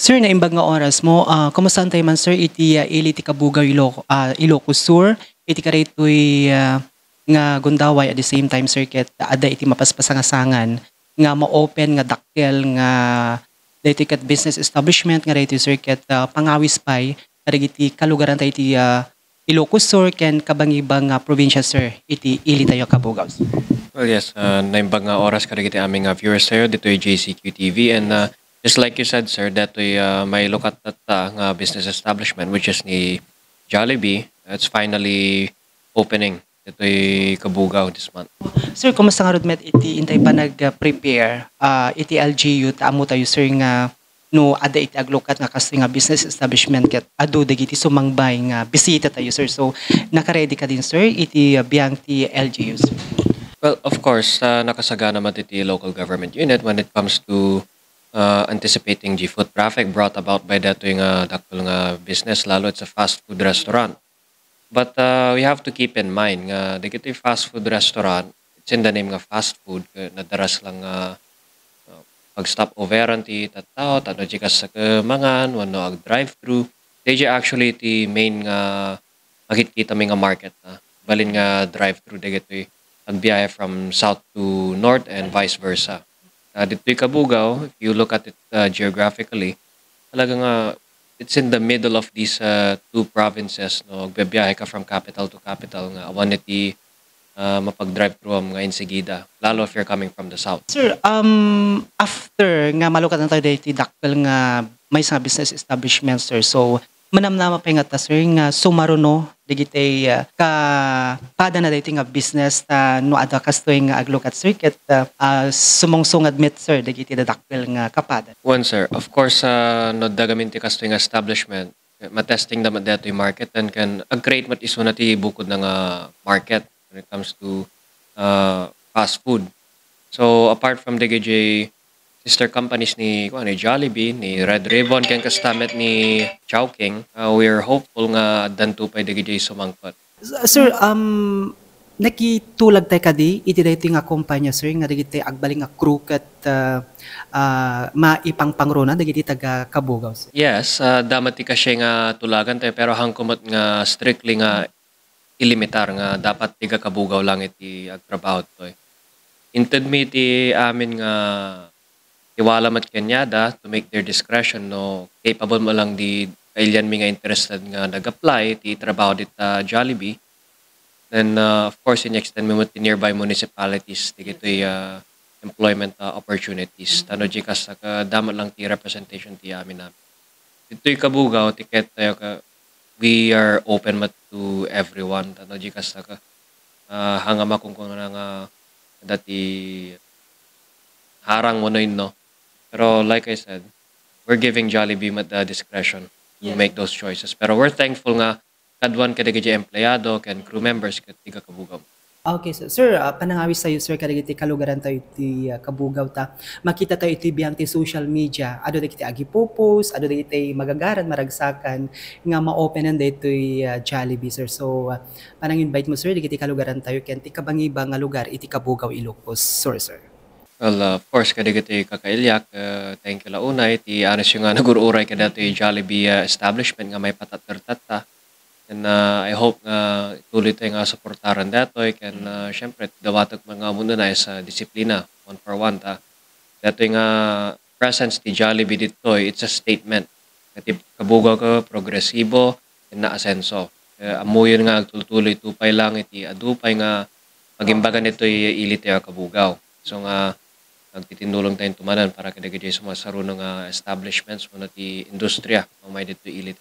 Sir, naimbag nga oras mo, kumusta tayo man sir, iti ili ti Cabugao Ilocos Sur, iti karitoy nga gundaway at the same time sir ket ada iti mapaspasangasangan nga ma-open nga dakkel nga daytoy ket business establishment nga daytoy sir ket pangawis pay kadagiti kalugaran tayo iti Ilocos Sur ken kabangibang nga probinsya sir iti ili tayo Cabugao. Well, yes, naimbag nga oras kadagiti aming viewers tayo dito yung JCQ TV and just like you said, sir, dato'y may lukat at nga business establishment which is ni Jollibee. It's finally opening. Dito'y Cabugao this month. Sir, kumusta nga rodmet iti intay pa nag-prepare iti LGU taamo tayo sir nga no ada iti aglokat nga kasto nga business establishment ket adu dagiti sumangbay nga bisita tayo sir. So naka-ready ka din sir iti biyang ti LGU sir. Well, of course, nakasagana naman iti local government unit when it comes to anticipating the foot traffic brought about by that nga dakol nga business, lalo it's a fast food restaurant. But we have to keep in mind nga dagiti fast food restaurant, it's in the name nga fast food, nadaras lang pag-stop overan ti tattao, tano di sa mangan, wano ag drive-thru. They actually ti main nga makikita mi nga market na. Balin nga drive-thru dagiti agbiyahe from south to north and vice versa. Dito'y Cabugao, if you look at it geographically, talagang it's in the middle of these two provinces. No? Agbiyahe ka from capital to capital nga awan iti mapag-drive through am nga insigida, lalo if you're coming from the south. Sir, after nga malukat na tayo dito dakpel nga may nga business establishment sir. So manamnama pa nga ta sir nga sumaruno digitay ka pada na dito nga business no ada kastoy nga aglokat sir ket sumungsung admit sir digiti dakpel nga kapada. One sir, of course no dagamin ti kastoy nga establishment matesting naman dito yung market and can create mat iso na ti bukod ng market when it comes to fast food. So apart from the GJ sister companies ni Jollibee, ni Red Ribbon, ken kastamet ni Chowking, we're hopeful nga dantupay digiti sumangkot. Sir, nakitulag tayo kadi iti dayto nga kumpanya sir nga digiti agbaling nga crew ket maipangpangrona digiti taga Cabugao sir. Yes, damati ka siya nga tulagan tayo pero hangkumot nga strictly nga ilimitar nga dapat tiga Cabugao lang iti agtrabaho to. Inted mi iti amin nga iwala mat kanyada to make their discretion no capable mo lang di kailyan mi nga interested nga nag-apply ti trabaho dit Jollibee. Then of course in-extend mo ti nearby municipalities ti gito'y employment opportunities. Tano di kas damat lang ti representation ti amin namin. Dito'y Cabugao tiket tayo we are open mat to everyone. Tano di kas hangama kung nga dati harang mo no. Pero like I said, we're giving Jollibee the discretion to make those choices. Pero we're thankful nga kadwan kadagiti empleyado ken crew members ket tiga Cabugao. Okay, so sir, panangawis tayo sir kadagiti kalugaran tayo ti Cabugao ta. Makita tayo iti biyang ti social media, ado dagiti agipopos, ado dagiti magagaran maragsakan nga ma-openan daytoy Jollibee sir. So panang-invite mo sir dagiti kalugaran tayo ken ti kabangibang nga lugar iti Cabugao Ilocos Sur sir. Well, of course, kadagiti kakailyak, thank you launay, ti anos yung nagururay ka dati Jollibee establishment nga may patat-tata. And I hope nga tuloy tayo nga supportaran datoy. And syempre, dawatag mga muna na sa disiplina, one for one. Datoy nga presence ti Jollibee dito, it's a statement. Kati Cabugao ka, progresibo, and naasenso. Amuyon nga, tuloy tupay lang, iti adupay nga, magimbagan ito ilit tayo Cabugao. So nga, nagtitinulong tayong tumanan para kadagiti sumasaro ng establishments mo na ti industriya, may dito ilit